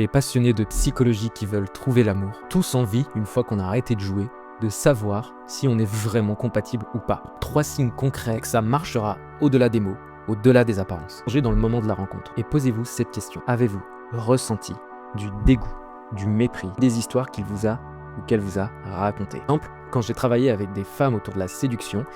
Les passionnés de psychologie qui veulent trouver l'amour, tous envie, une fois qu'on a arrêté de jouer, de savoir si on est vraiment compatible ou pas. 3 signes concrets que ça marchera au-delà des mots, au-delà des apparences. Plongez dans le moment de la rencontre et posez-vous cette question. Avez-vous ressenti du dégoût, du mépris, des histoires qu'il vous a ou qu'elle vous a racontées? Par exemple, quand j'ai travaillé avec des femmes autour de la séduction,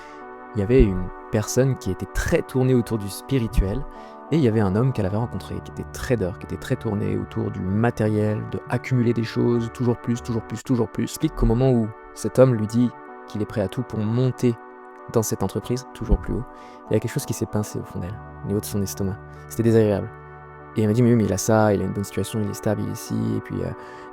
il y avait une personne qui était très tournée autour du spirituel et il y avait un homme qu'elle avait rencontré qui était trader, qui était très tourné autour du matériel, de accumuler des choses, toujours plus, toujours plus, toujours plus. Explique qu'au moment où cet homme lui dit qu'il est prêt à tout pour monter dans cette entreprise, toujours plus haut, il y a quelque chose qui s'est pincé au fond d'elle, au niveau de son estomac. C'était désagréable. Et elle m'a dit, mais oui, mais il a ça, il a une bonne situation, il est stable, il est ici, et puis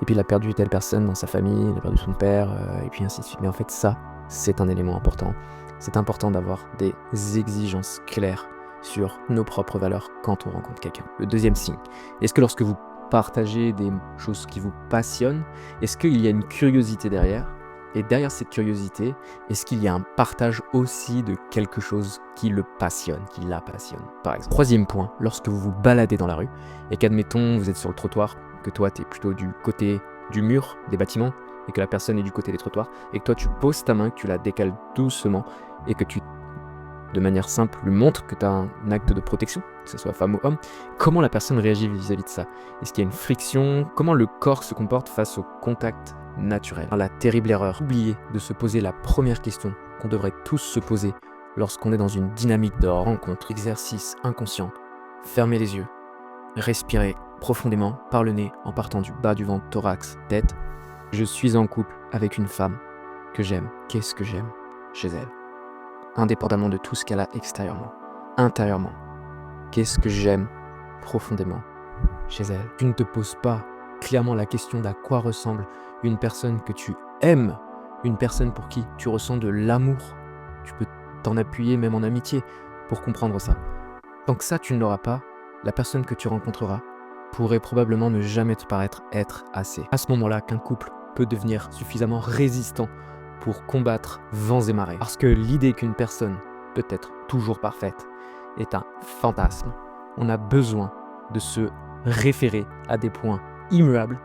il a perdu telle personne dans sa famille, il a perdu son père, et puis ainsi de suite. Mais en fait, ça, c'est un élément important. C'est important d'avoir des exigences claires sur nos propres valeurs quand on rencontre quelqu'un. Le deuxième signe, est-ce que lorsque vous partagez des choses qui vous passionnent, est-ce qu'il y a une curiosité derrière? Et derrière cette curiosité, est-ce qu'il y a un partage aussi de quelque chose qui le passionne, qui la passionne, par exemple? Troisième point, lorsque vous vous baladez dans la rue et qu'admettons, vous êtes sur le trottoir, que toi, tu es plutôt du côté du mur des bâtiments et que la personne est du côté des trottoirs et que toi, tu poses ta main, que tu la décales doucement et que tu, de manière simple, lui montres que tu as un acte de protection, que ce soit femme ou homme, comment la personne réagit vis-à-vis de ça? Est-ce qu'il y a une friction? Comment le corps se comporte face au contact naturel? La terrible erreur, oubliez de se poser la première question qu'on devrait tous se poser lorsqu'on est dans une dynamique de rencontre, exercice inconscient. Fermez les yeux, respirez profondément par le nez en partant du bas du ventre, thorax, tête. Je suis en couple avec une femme que j'aime. Qu'est-ce que j'aime chez elle? Indépendamment de tout ce qu'elle a extérieurement, intérieurement. Qu'est-ce que j'aime profondément chez elle? Tu ne te poses pas clairement la question d'à quoi ressemble une personne que tu aimes, une personne pour qui tu ressens de l'amour. Tu peux t'en appuyer même en amitié pour comprendre ça. Tant que ça tu ne l'auras pas, la personne que tu rencontreras pourrait probablement ne jamais te paraître être assez. À ce moment-là qu'un couple peut devenir suffisamment résistant pour combattre vents et marées. Parce que l'idée qu'une personne peut être toujours parfaite est un fantasme. On a besoin de se référer à des points immuables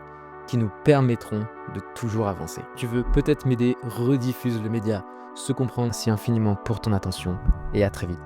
qui nous permettront de toujours avancer. Tu veux peut-être m'aider, rediffuse le média, se comprendre. Merci infiniment pour ton attention et à très vite.